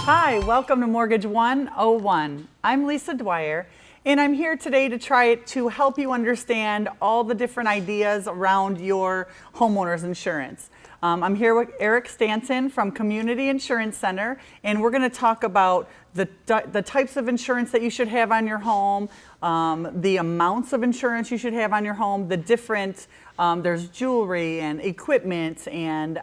Hi, welcome to Mortgage 101. I'm Lisa Dwyer, and I'm here today to try to help you understand all the different ideas around your homeowner's insurance. I'm here with Eric Stanton from Community Insurance Center, and we're going to talk about the types of insurance that you should have on your home, the amounts of insurance you should have on your home, the different, there's jewelry and equipment and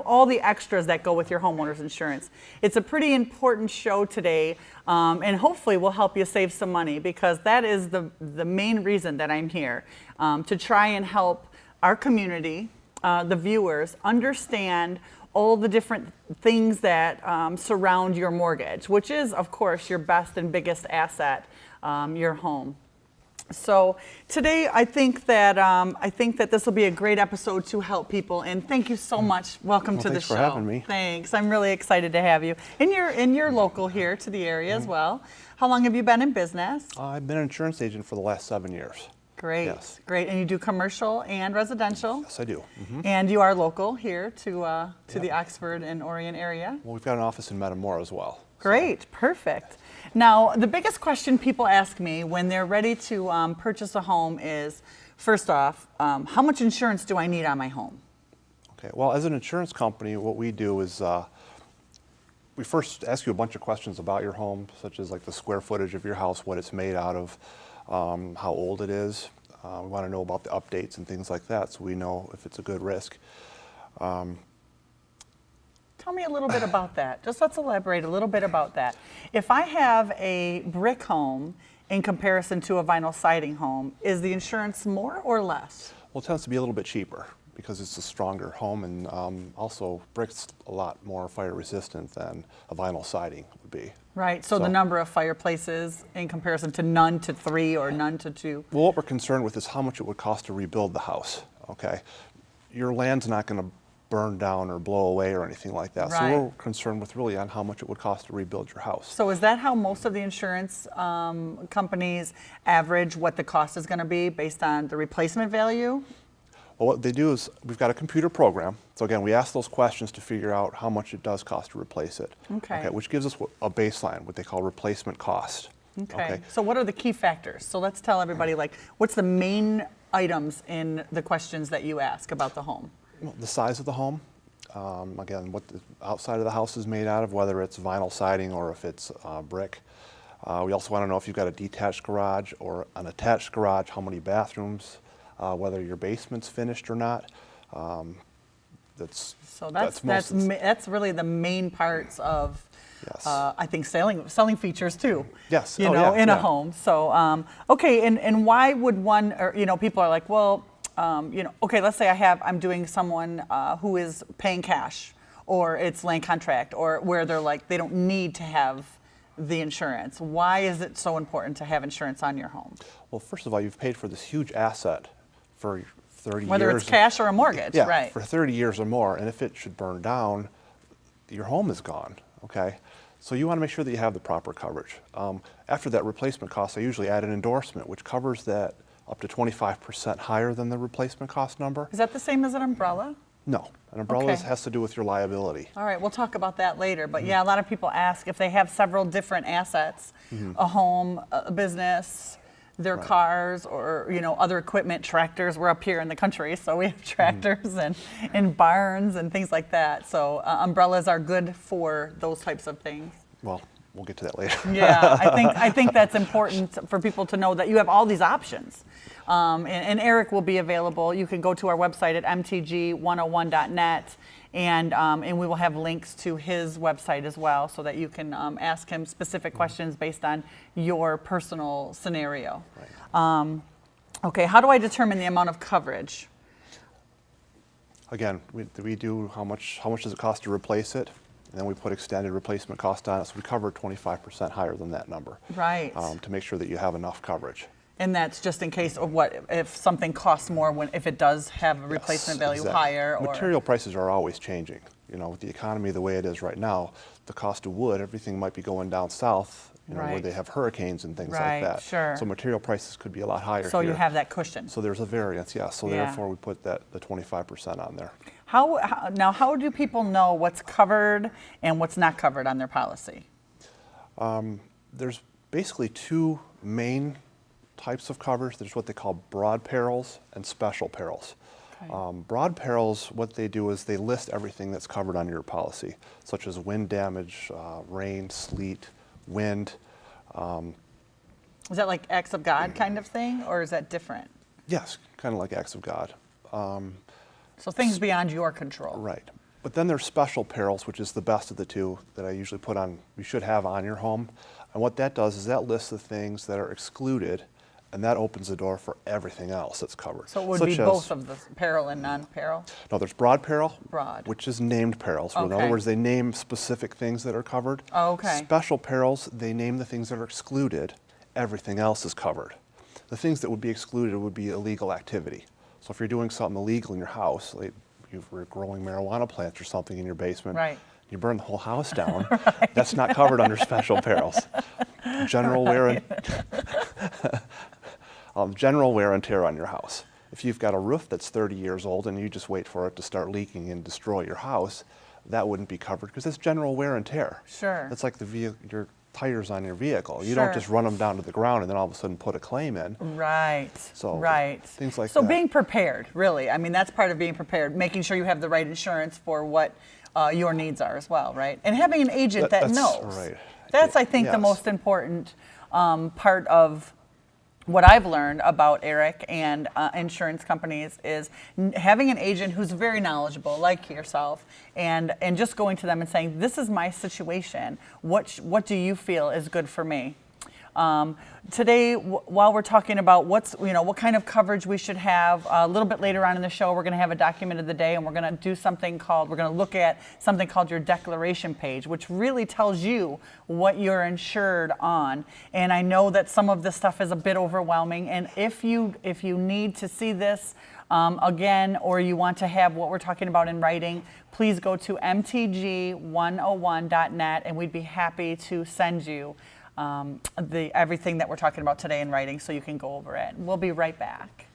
all the extras that go with your homeowner's insurance. It's a pretty important show today, and hopefully will help you save some money, because that is the main reason that I'm here, to try and help our community, the viewers, understand all the different things that surround your mortgage, which is, of course, your best and biggest asset, your home. So today, I think that this will be a great episode to help people. And thank you so much. Welcome to the show. Thanks for having me. Thanks. I'm really excited to have you. And you're local here to the area as well. How long have you been in business? I've been an insurance agent for the last 7 years. Great, Yes. great. And you do commercial and residential? Yes, I do. And you are local here to the Oxford and Orient area? Well, we've got an office in Metamora as well. Great, perfect. Now, the biggest question people ask me when they're ready to purchase a home is, first off, how much insurance do I need on my home? Okay, well, as an insurance company, what we do is we first ask you a bunch of questions about your home, such as like the square footage of your house, what it's made out of, how old it is. We want to know about the updates and things like that, so we know if it's a good risk. Tell me a little bit about that. Just let's elaborate a little bit about that. If I have a brick home in comparison to a vinyl siding home, is the insurance more or less? Well, it tends to be a little bit cheaper because it's a stronger home, and also brick's a lot more fire resistant than a vinyl siding would be. Right, so the number of fireplaces in comparison to none to 3 or none to 2? Well, what we're concerned with is how much it would cost to rebuild the house, okay? Your land's not going to burn down or blow away or anything like that. Right. So we're concerned with really on how much it would cost to rebuild your house. So is that how most of the insurance companies average what the cost is going to be based on the replacement value? Well, what they do is we've got a computer program. So again, we ask those questions to figure out how much it does cost to replace it. Okay. Which gives us a baseline, what they call replacement cost. Okay. So what are the key factors? So let's tell everybody, like, what's the main items in the questions that you ask about the home? Well, the size of the home, again, what the outside of the house is made out of, whether it's vinyl siding or if it's brick. We also want to know if you've got a detached garage or an attached garage, how many bathrooms, whether your basement's finished or not. That's really the main parts of, yes. I think, selling features too. Yes. In a home. So okay, and why would one, or people are like, well, okay, let's say I'm doing someone who is paying cash, or it's land contract, or where they're like, they don't need to have the insurance. Why is it so important to have insurance on your home? Well, first of all, you've paid for this huge asset for 30 years. Whether it's cash or a mortgage, yeah, right. For 30 years or more, and if it should burn down, your home is gone, okay? So you want to make sure that you have the proper coverage. After that replacement cost, I usually add an endorsement, which covers that up to 25% higher than the replacement cost number. Is that the same as an umbrella? No, an umbrella Okay. has to do with your liability. All right, we'll talk about that later. But yeah, a lot of people ask if they have several different assets, a home, a business, their cars, or other equipment, tractors. We're up here in the country, so we have tractors and barns and things like that. So umbrellas are good for those types of things. Well, we'll get to that later. Yeah, I think that's important for people to know that you have all these options. And Eric will be available. You can go to our website at mtg101.net, and we will have links to his website as well, so that you can ask him specific questions based on your personal scenario. Right. Okay, how do I determine the amount of coverage? Again, we do how much does it cost to replace it, and then we put extended replacement cost on it, so we cover 25% higher than that number. Right. To make sure that you have enough coverage. And that's just in case of if something costs more if it does have a replacement value exactly. higher. Or Material prices are always changing. With the economy the way it is right now, the cost of wood, everything might be going down south, where Right. they have hurricanes and things Right, like that. sure. So material prices could be a lot higher So here. you have that cushion. So there's a variance, yeah. So Yeah. therefore we put the 25% on there. Now, how do people know what's covered and what's not covered on their policy? There's basically two main types of coverage. There's what they call broad perils and special perils. Okay. Broad perils, what they do is they list everything that's covered on your policy, such as wind damage, rain, sleet, wind. Is that like acts of God kind of thing, or is that different? Yes, kind of like acts of God. So things beyond your control. Right. But then there's special perils, which is the best of the two that I usually put on, you should have on your home. And what that does is that lists the things that are excluded, and that opens the door for everything else that's covered. So it would be both of the peril and non-peril? No, there's broad peril, Broad. which is named perils. In Okay. other words, they name specific things that are covered. Oh, okay. Special perils, they name the things that are excluded. Everything else is covered. The things that would be excluded would be illegal activity. So if you're doing something illegal in your house, like you're growing marijuana plants or something in your basement, Right. you burn the whole house down, that's not covered under special perils. General wear and tear on your house. If you've got a roof that's 30 years old and you just wait for it to start leaking and destroy your house, that wouldn't be covered because it's general wear and tear. Sure. It's like your tires on your vehicle. You Sure. don't just run them down to the ground and then all of a sudden put a claim in. Right. So, right. things like so that. being prepared, really. I mean, that's part of being prepared, making sure you have the right insurance for what your needs are as well, right? And having an agent that That's knows. right. That's, I think, the Yes. most important part of what I've learned about Eric and insurance companies is having an agent who's very knowledgeable, like yourself, and just going to them and saying, "This is my situation. What do you feel is good for me?" Today, while we're talking about what kind of coverage we should have, a little bit later on in the show, we're going to have a document of the day, and we're going to do something called, we're going to look at something called your declaration page, which really tells you what you're insured on. And I know that some of this stuff is a bit overwhelming, and if you need to see this again, or you want to have what we're talking about in writing, please go to mtg101.net, and we'd be happy to send you everything that we're talking about today in writing so you can go over it. We'll be right back.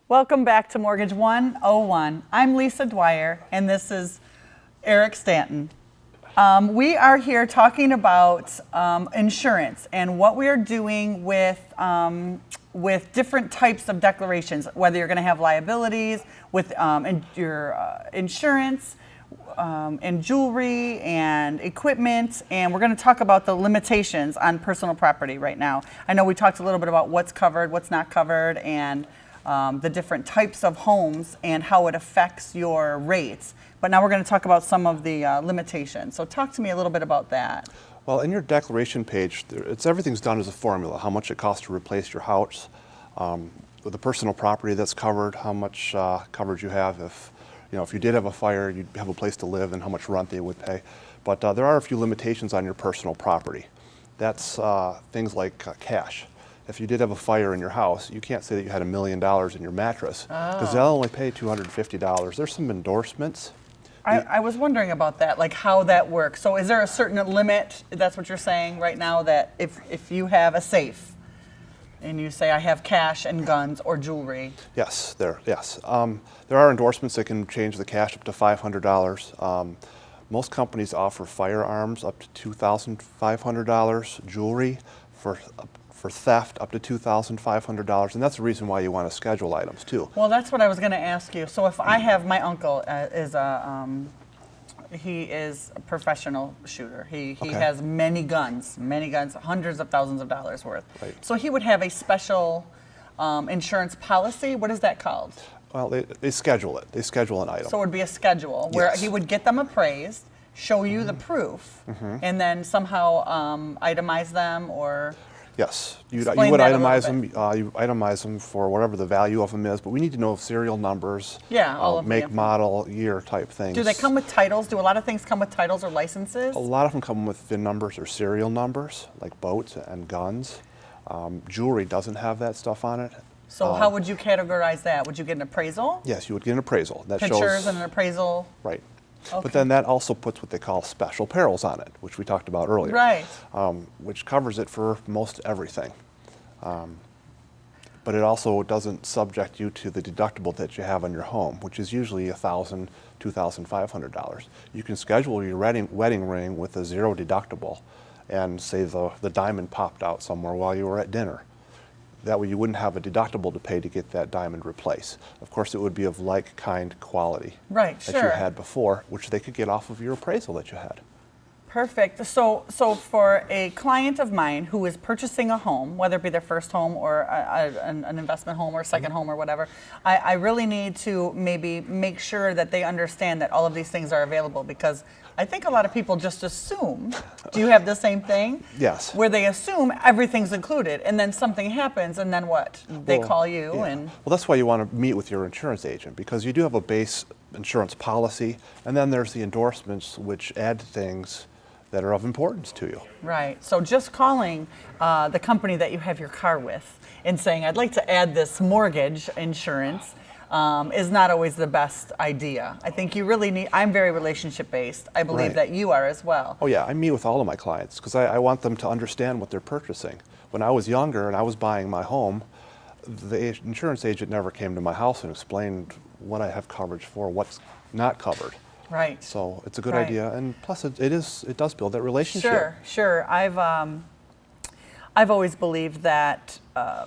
Welcome back to Mortgage 101. I'm Lisa Dwyer, and this is Eric Stanton. We are here talking about insurance and what we are doing with different types of declarations, whether you're going to have liabilities with your insurance, and jewelry and equipment, and we're going to talk about the limitations on personal property right now. I know we talked a little bit about what's covered, what's not covered, and the different types of homes and how it affects your rates. But now we're going to talk about some of the limitations. So talk to me a little bit about that. Well, in your declaration page, everything's done as a formula. How much it costs to replace your house, with the personal property that's covered, how much coverage you have if you did have a fire, you'd have a place to live, and how much rent they would pay. But there are a few limitations on your personal property. That's things like cash. If you did have a fire in your house, you can't say that you had $1 million in your mattress because they'll only pay $250. There's some endorsements. I was wondering about that, like how that works. So is there a certain limit, that's what you're saying right now, that if you have a safe and you say I have cash and guns or jewelry? Yes, there are endorsements that can change the cash up to $500. Most companies offer firearms up to $2,500, jewelry for theft up to $2,500, and that's the reason why you want to schedule items too. Well, that's what I was going to ask you. So if I have my uncle is a he is a professional shooter. He Okay. has many guns, hundreds of thousands of dollars worth. Right. So he would have a special insurance policy. What is that called? Well, they schedule it. They schedule an item. So it would be a schedule where Yes. he would get them appraised, show you the proof, and then somehow itemize them or. Yes, you Explain would that a little itemize bit. them. You itemize them for whatever the value of them is, but we need to know serial numbers, Yeah, all of the make, info. model, year type things. Do they come with titles? Do a lot of things come with titles or licenses? A lot of them come with VIN numbers or serial numbers, like boats and guns. Jewelry doesn't have that stuff on it. So how would you categorize that? Would you get an appraisal? Yes, you would get an appraisal. That Pictures shows, and an appraisal? right. Okay. But then that also puts what they call special perils on it, which we talked about earlier. Right. Which covers it for most everything. But it also doesn't subject you to the deductible that you have on your home, which is usually $1,000, $2,500. You can schedule your wedding ring with a zero deductible and say the diamond popped out somewhere while you were at dinner. That way you wouldn't have a deductible to pay to get that diamond replaced. Of course, it would be of like kind quality Right, that you sure. had before, which they could get off of your appraisal that you had. Perfect. So for a client of mine who is purchasing a home, whether it be their first home or an investment home or a second home or whatever, I really need to maybe make sure that they understand that all of these things are available, because I think a lot of people just assume. Do you have the same thing? Yes. Where they assume everything's included, and then something happens, and then what? They Well, call you yeah. and. Well, that's why you want to meet with your insurance agent, because you do have a base insurance policy, and then there's the endorsements which add things that are of importance to you. Right. So just calling the company that you have your car with and saying, I'd like to add this mortgage insurance is not always the best idea. I think you really need, I'm very relationship based. I believe Right. that you are as well. Oh yeah, I meet with all of my clients because I want them to understand what they're purchasing. When I was younger and I was buying my home, the insurance agent never came to my house and explained what I have coverage for, what's not covered. Right. So it's a good Right. idea, and plus it does build that relationship. Sure, sure. I've always believed that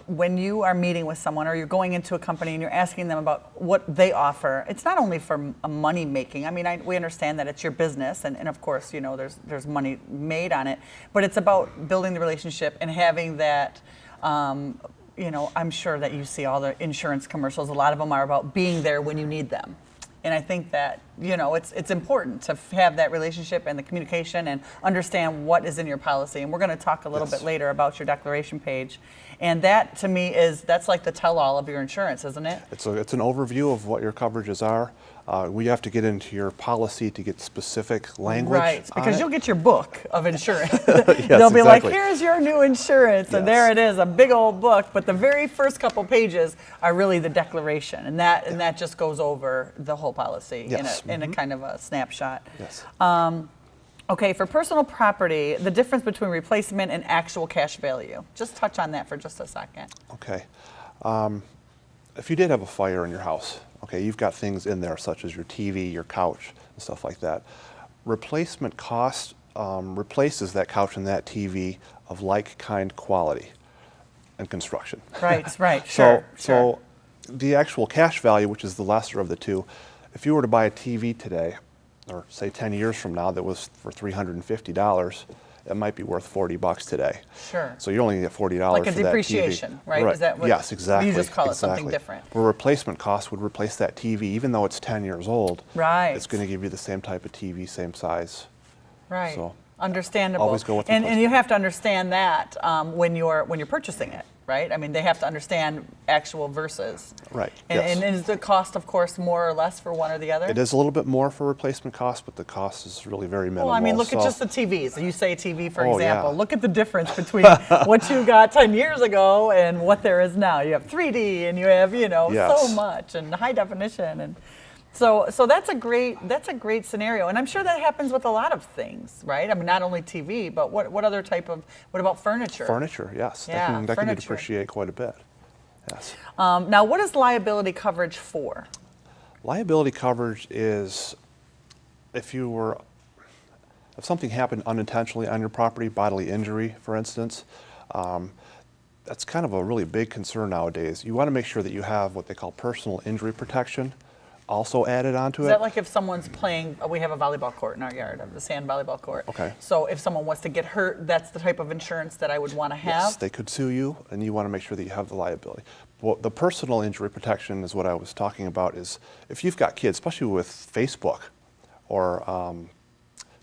when you are meeting with someone or you're going into a company and you're asking them about what they offer, it's not only for money making. I mean, we understand that it's your business, and of course, you know, there's money made on it, but it's about building the relationship and having that. You know, I'm sure that you see all the insurance commercials. A lot of them are about being there when you need them. And I think that, you know, it's important to have that relationship and the communication and understand what is in your policy. And we're going to talk a little Yes. bit later about your declaration page. And that, to me, that's like the tell-all of your insurance, isn't it? It's an overview of what your coverages are. We have to get into your policy to get specific language. Right, on because it. you'll get your book of insurance. They'll be like, exactly. here's your new insurance, and Yes. there it is, a big old book. But the very first couple pages are really the declaration, and that just goes over the whole policy Yes. in a kind of a snapshot. Yes. Okay, for personal property, the difference between replacement and actual cash value. Just touch on that for just a second. Okay. If you did have a fire in your house, okay, you've got things in there such as your TV, your couch, and stuff like that. Replacement cost replaces that couch and that TV of like kind quality and construction. Right, right, sure. So the actual cash value, which is the lesser of the two, if you were to buy a TV today, or say 10 years from now, that was for $350, it might be worth $40 today. Sure. So you only get $40 Like a for that depreciation, TV. right? Is that what- Yes, exactly. you just call it something exactly. different. Where replacement cost would replace that TV, even though it's 10 years old. Right. It's going to give you the same type of TV, same size. Right. So, Understandable. always go with and replacement. you have to understand that when you're purchasing it, right? I mean, they have to understand actual versus. Right, And, yes. and is the cost, of course, more or less for one or the other? It is a little bit more for replacement cost, but the cost is really very minimal. Well, I mean, look at So- just the TVs. You say TV, for Oh, example. yeah. Look at the difference between what you got 10 years ago and what there is now. You have 3D and you have, you know, so Yes. much and high definition. And so that's a great scenario. And I'm sure that happens with a lot of things, right? I mean, not only TV, but what other type of, what about furniture? Furniture, yes. Yeah, that can furniture. depreciate quite a bit. Yes. Now, what is liability coverage for? Liability coverage is if something happened unintentionally on your property, bodily injury, for instance, that's kind of a really big concern nowadays. You want to make sure that you have what they call personal injury protection also added onto Is it. that like if someone's playing, we have a volleyball court in our yard, the sand volleyball court. Okay. So if someone was to get hurt, that's the type of insurance that I would want to have? Yes, they could sue you, and you want to make sure that you have the liability. Well, the personal injury protection is what I was talking about. Is if you've got kids, especially with Facebook or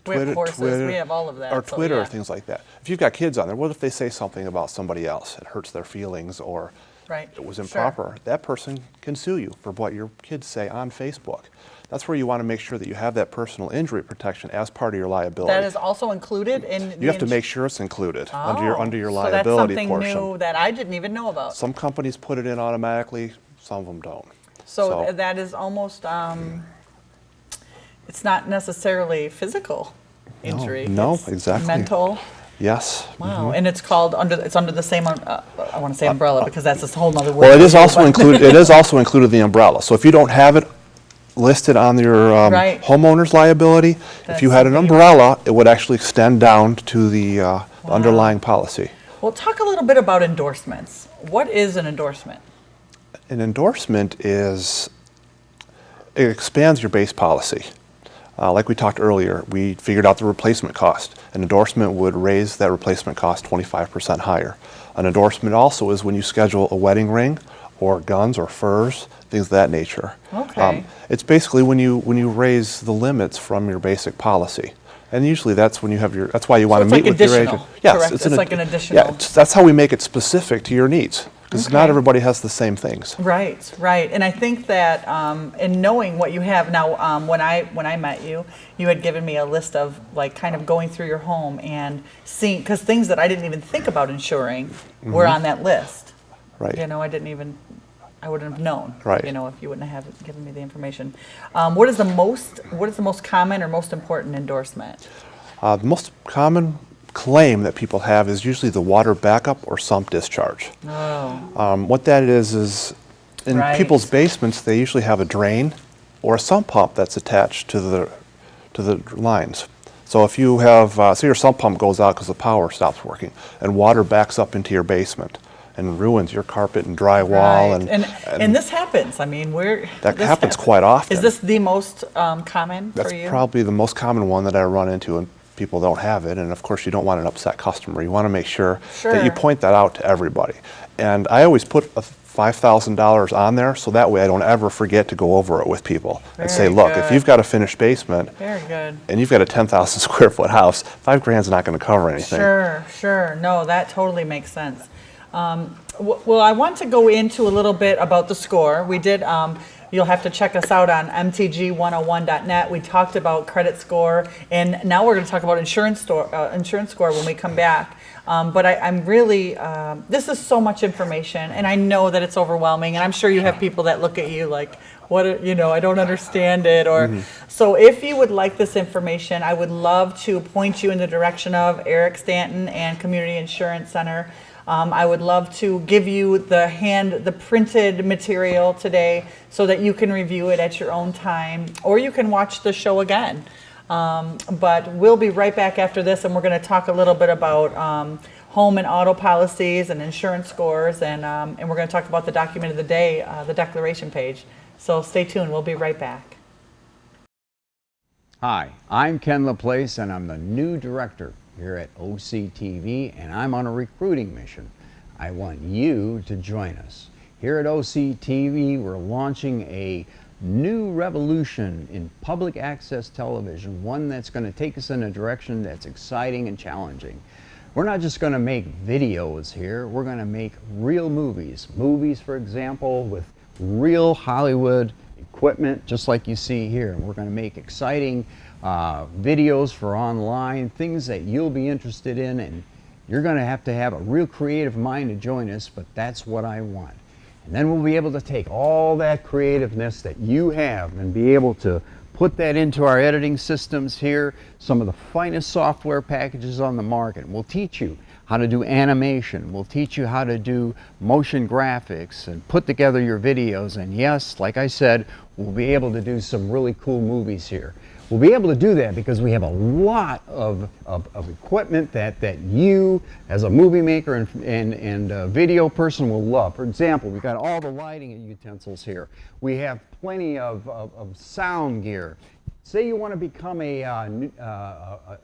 We have horses, we have all of that. or so Twitter, yeah. or things like that. If you've got kids on there, what if they say something about somebody else? It hurts their feelings, or Right, it was sure. improper. That person can sue you for what your kids say on Facebook. That's where you want to make sure that you have that personal injury protection as part of your liability. That is also included in You have to make sure it's included under your so liability that's something portion. new that I didn't even know about. Some companies put it in automatically, some of them don't. So that is almost, it's not necessarily physical injury. no, It's exactly. mental. Yes. Wow, and it's called it's under the same, I want to say umbrella because that's a whole nother word. Well, it is for also but- included. It is also included the umbrella. So if you don't have it listed on your Right. homeowner's liability, That's if you had an something you- umbrella, it would actually extend down to the underlying policy. Well, talk a little bit about endorsements. What is an endorsement? An endorsement is, it expands your base policy. Like we talked earlier, we figured out the replacement cost. An endorsement would raise that replacement cost 25% higher. An endorsement also is when you schedule a wedding ring or guns or furs, things of that nature. Okay. It's basically when you raise the limits from your basic policy. And usually that's when you have your, that's why you want to it's meet like with your additional, agent. Yes, correct? It's like an additional. Yeah, that's how we make it specific to your needs. Because not Okay. everybody has the same things. Right, right. And I think that in knowing what you have now, when I met you, you had given me a list of like kind of going through your home and seeing, because things that I didn't even think about insuring were on that list. Right. You know, I wouldn't have known. Right. You know, if you wouldn't have given me the information. What is the most common or most important endorsement? The most common claim that people have is usually the water backup or sump discharge. Oh. What that is in Right. people's basements, they usually have a drain or a sump pump that's attached to the lines. So if you have, say your sump pump goes out because the power stops working, and water backs up into your basement and ruins your carpet and drywall, Right. And this happens. I mean, that this happens quite often. Is this the most common That's for you? probably the most common one that I run into, and people don't have it. And of course, you don't want an upset customer. You want to make sure that you Sure. point that out to everybody. And I always put a $5,000 on there, so that way I don't ever forget to go over it with people and say, Very look, if good. you've got a finished basement Very good. and you've got a 10,000 square foot house, $5,000's not going to cover anything. Sure, sure. No, that totally makes sense. Well, I want to go into a little bit about the score. We did, you'll have to check us out on mtg101.net. We talked about credit score, and now we're going to talk about insurance score when we come back. But I'm really, this is so much information, and I know that it's overwhelming, and I'm sure you have people that look at you like, what, you know, I don't understand it. Or so if you would like this information, I would love to point you in the direction of Eric Stanton and Community Insurance Center. I would love to give you the printed material today so that you can review it at your own time, or you can watch the show again. But we'll be right back after this, and we're going to talk a little bit about home and auto policies and insurance scores, and we're going to talk about the document of the day, the declaration page. So stay tuned. We'll be right back. Hi, I'm Ken LaPlace, and I'm the new director here at OCTV, and I'm on a recruiting mission. I want you to join us. Here at OCTV, we're launching a new revolution in public access television, one that's going to take us in a direction that's exciting and challenging. We're not just going to make videos here, we're going to make real movies. Movies, for example, with real Hollywood equipment, just like you see here. We're going to make exciting videos for online, things that you'll be interested in, and you're going to have a real creative mind to join us, but that's what I want. And then we'll be able to take all that creativeness that you have and be able to put that into our editing systems here, some of the finest software packages on the market. We'll teach you how to do animation. We'll teach you how to do motion graphics and put together your videos. And yes, like I said, we'll be able to do some really cool movies here. We'll be able to do that because we have a lot of equipment that you, as a movie maker and video person, will love. For example, we've got all the lighting utensils here. We have plenty of sound gear. Say you want to become a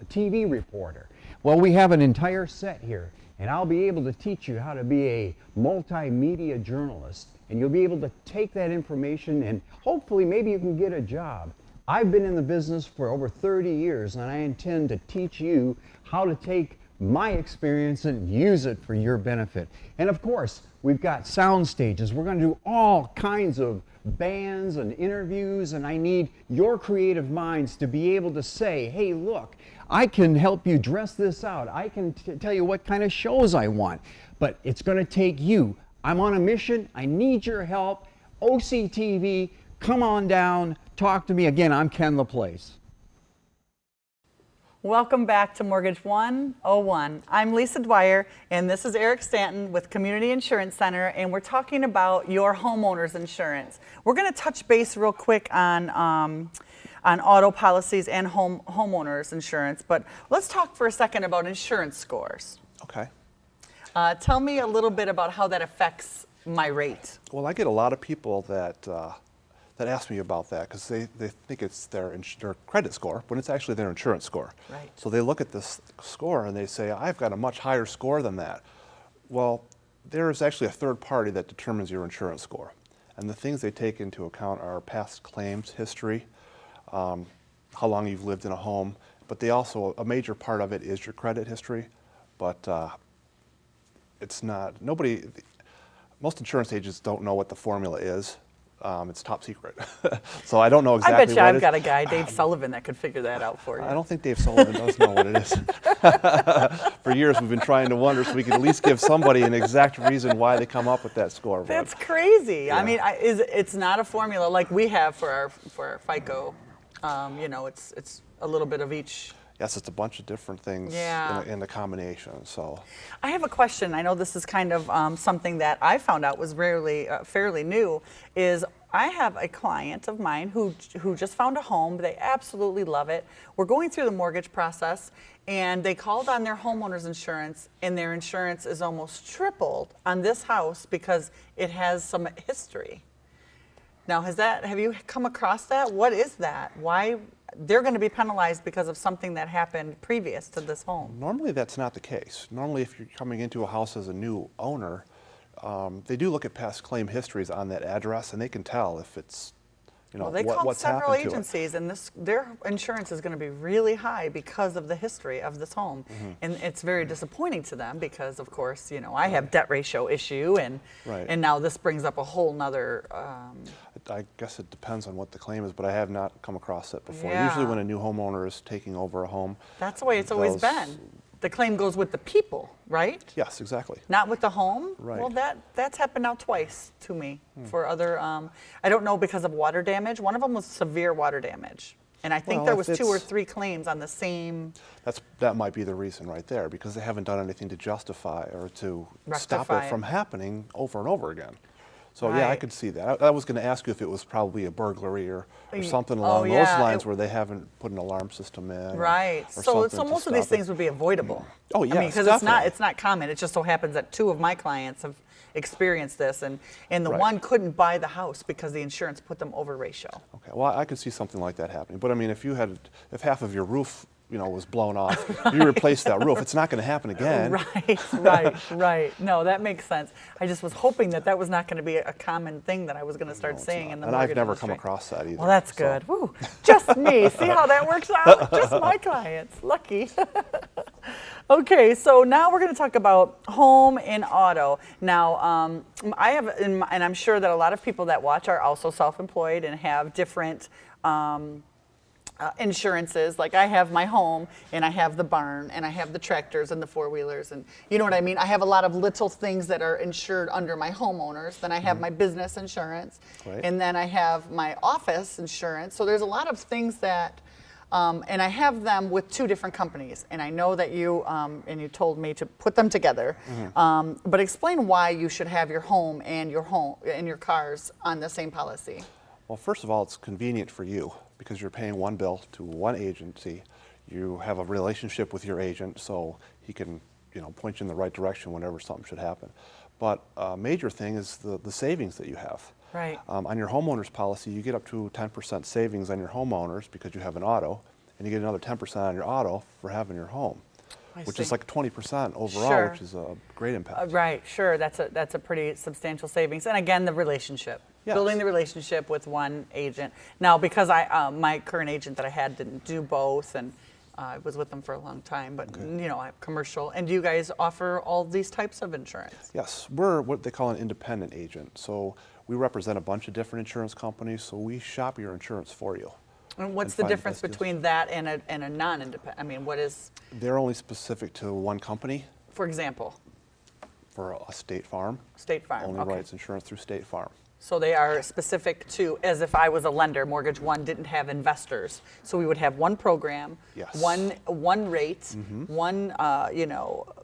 TV reporter. Well, we have an entire set here, and I'll be able to teach you how to be a multimedia journalist, and you'll be able to take that information and hopefully maybe you can get a job. I've been in the business for over 30 years, and I intend to teach you how to take my experience and use it for your benefit. And of course, we've got sound stages. We're going to do all kinds of bands and interviews, and I need your creative minds to be able to say, hey, look, I can help you dress this out. I can tell you what kind of shows I want, but it's going to take you. I'm on a mission. I need your help. OCTV, come on down, talk to me. Again, I'm Ken LaPlace. Welcome back to Mortgage 101. I'm Lisa Dwyer, and this is Eric Stanton with Community Insurance Center, and we're talking about your homeowner's insurance. We're going to touch base real quick on auto policies and homeowners insurance, but let's talk for a second about insurance scores. Okay. Tell me a little bit about how that affects my rate. Well, I get a lot of people that ask me about that because they think it's their credit score, but it's actually their insurance score. Right. So they look at this score and they say, I've got a much higher score than that. Well, there is actually a third party that determines your insurance score. And the things they take into account are past claims history, how long you've lived in a home, but they also, a major part of it is your credit history, but it's not, most insurance agents don't know what the formula is. It's top secret. So I don't know exactly what I bet you I've got a guy, Dave Sullivan, that could figure that out for you. I don't think Dave Sullivan does know what it is. For years we've been trying to wonder so we could at least give somebody an exact reason why they come up with that score. That's crazy. Yeah. I mean, it's not a formula like we have for our FICO. You know, it's a little bit of each. Yes, it's a bunch of different things in the combination. So, I have a question. I know this is kind of something that I found out was fairly new. Is I have a client of mine who just found a home. They absolutely love it. We're going through the mortgage process, and they called on their homeowner's insurance, and their insurance is almost tripled on this house because it has some history. Now, have you come across that? What is that? Why? They're going to be penalized because of something that happened previous to this home. Normally that's not the case. Normally if you're coming into a house as a new owner, they do look at past claim histories on that address and they can tell if it's, Well, they called several agencies and their insurance is going to be really high because of the history of this home. Mm-hmm. And it's very disappointing to them because, of course, I have debt ratio issue and now this brings up a whole nother... I guess it depends on what the claim is, but I have not come across it before. Yeah. Usually when a new homeowner is taking over a home... That's the way it's always been. The claim goes with the people, right? Yes, exactly. Not with the home? Right. Well, that's happened now twice to me for other, I don't know, because of water damage. One of them was severe water damage. And I think there was 2 or 3 claims on the same... That might be the reason right there, because they haven't done anything to justify or to stop it from happening over and over again. So yeah, I could see that. I was going to ask you if it was probably a burglary or something along those lines where they haven't put an alarm system in. Right. So most of these things would be avoidable. Oh yeah, because it's not common. It just so happens that 2 of my clients have experienced this, and the one couldn't buy the house because the insurance put them over ratio. Okay. Well, I could see something like that happening. But I mean, if if half of your roof was blown off, you replace that roof, it's not going to happen again. Right. No, that makes sense. I just was hoping that was not going to be a common thing that I was going to start saying in the mortgage industry. And I've never come across that either. Well, that's good. Woo. Just me. See how that works out? Just my clients. Lucky. Okay, so now we're going to talk about home and auto. Now, I have, and I'm sure that a lot of people that watch are also self-employed and have different insurances. Like I have my home and I have the barn and I have the tractors and the 4-wheelers, and you know what I mean? I have a lot of little things that are insured under my homeowners. Then I have my business insurance, and then I have my office insurance. So there's a lot of things that, and I have them with 2 different companies. And I know that you, and you told me to put them together, but explain why you should have your home and your cars on the same policy. Well, first of all, it's convenient for you because you're paying one bill to one agency. You have a relationship with your agent, so he can, point you in the right direction whenever something should happen. But a major thing is the savings that you have. Right. On your homeowner's policy, you get up to 10% savings on your homeowners because you have an auto, and you get another 10% on your auto for having your home, which is like 20% overall, Sure. which is a great impact. Right, sure. That's a pretty substantial savings. And again, the relationship. Yes. Building the relationship with one agent. Now, because my current agent that I had didn't do both, and I was with them for a long time, but I have commercial. And do you guys offer all these types of insurance? Yes, we're what they call an independent agent. So we represent a bunch of different insurance companies, so we shop your insurance for you. And what's and the find the difference best deals. between that and a non-independent? I mean, what is, They're only specific to one company. for example, For a State Farm, State Farm? only Okay. writes insurance through State Farm. So they are specific to, as if I was a lender, Mortgage One didn't have investors. So we would have one program, Yes. one rate, one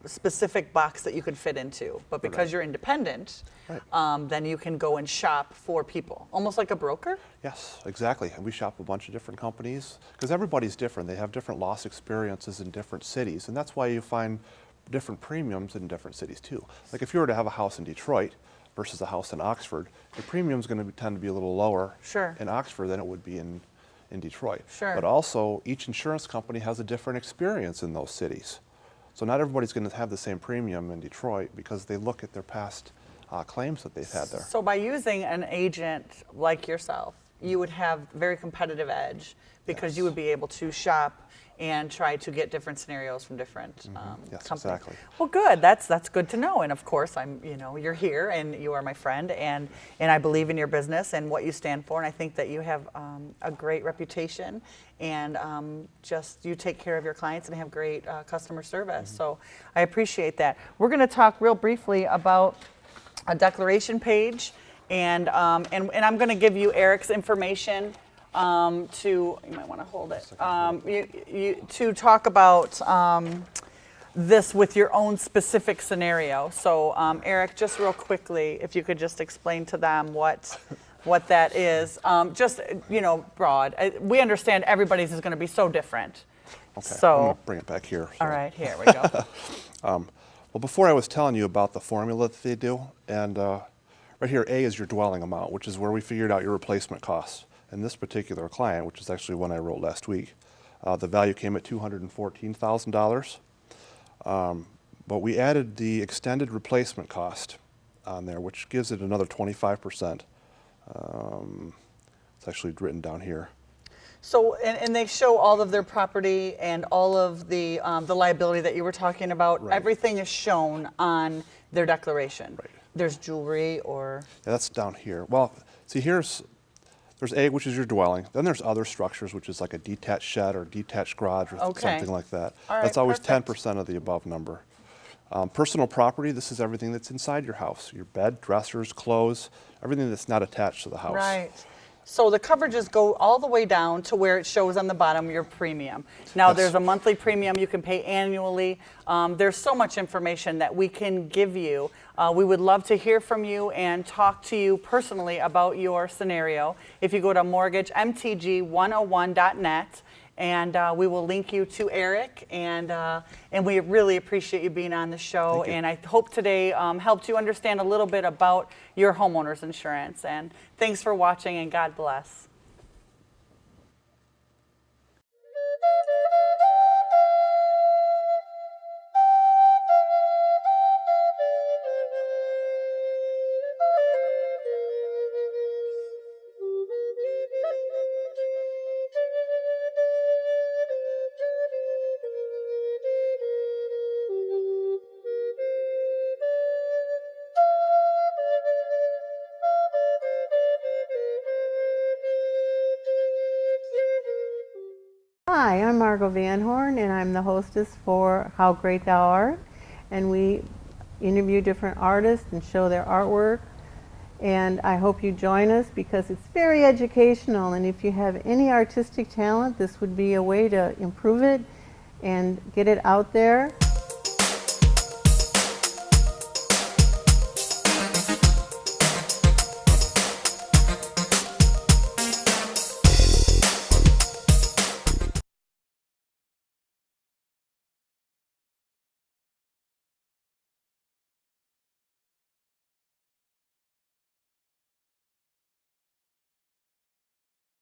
specific box that you could fit into. But because Correct. you're independent, Right. then you can go and shop for people, almost like a broker. Yes, exactly. And we shop a bunch of different companies because everybody's different. They have different loss experiences in different cities, and that's why you find different premiums in different cities too. Like if you were to have a house in Detroit versus a house in Oxford, your premium's going to tend to be a little lower Sure. in Oxford than it would be in Detroit. Sure. But also, each insurance company has a different experience in those cities. So not everybody's going to have the same premium in Detroit because they look at their past claims that they've had there. So by using an agent like yourself, you would have very competitive edge because you would be able to shop and try to get different scenarios from different Yes, companies. exactly. Well, good. That's good to know. And of course, you're here, and you are my friend, and I believe in your business and what you stand for. And I think that you have a great reputation, and just you take care of your clients and have great customer service. So I appreciate that. We're going to talk real briefly about a declaration page, and I'm going to give you Eric's information. You might want to hold it, to talk about this with your own specific scenario. So Eric, just real quickly, if you could just explain to them what that is, just, broad. We understand everybody's is going to be so different. Okay, So, I'm going to bring it back here. all right, here we go. Well, before I was telling you about the formula that they do, and right here, A is your dwelling amount, which is where we figured out your replacement cost. And this particular client, which is actually one I wrote last week, the value came at $214,000. But we added the extended replacement cost on there, which gives it another 25%. It's actually written down here. So, and they show all of their property and all of the liability that you were talking about. Right. Everything is shown on their declaration. Right. There's jewelry or... Yeah, that's down here. Well, see, there's A, which is your dwelling. Then there's other structures, which is like a detached shed or detached garage or Okay. something like that. All right, That's always perfect. 10% of the above number. Personal property, this is everything that's inside your house. Your bed, dressers, clothes, everything that's not attached to the house. Right. So the coverages go all the way down to where it shows on the bottom your premium. Now Yes. there's a monthly premium you can pay annually. There's so much information that we can give you. We would love to hear from you and talk to you personally about your scenario. If you go to mortgagemtg101.net, and we will link you to Eric, and we really appreciate you being on the show. Thank you. And I hope today helped you understand a little bit about your homeowner's insurance. And thanks for watching, and God bless. Hi, I'm Margot Van Horn, and I'm the hostess for How Great Thou Art. And we interview different artists and show their artwork. And I hope you join us because it's very educational. And if you have any artistic talent, this would be a way to improve it and get it out there.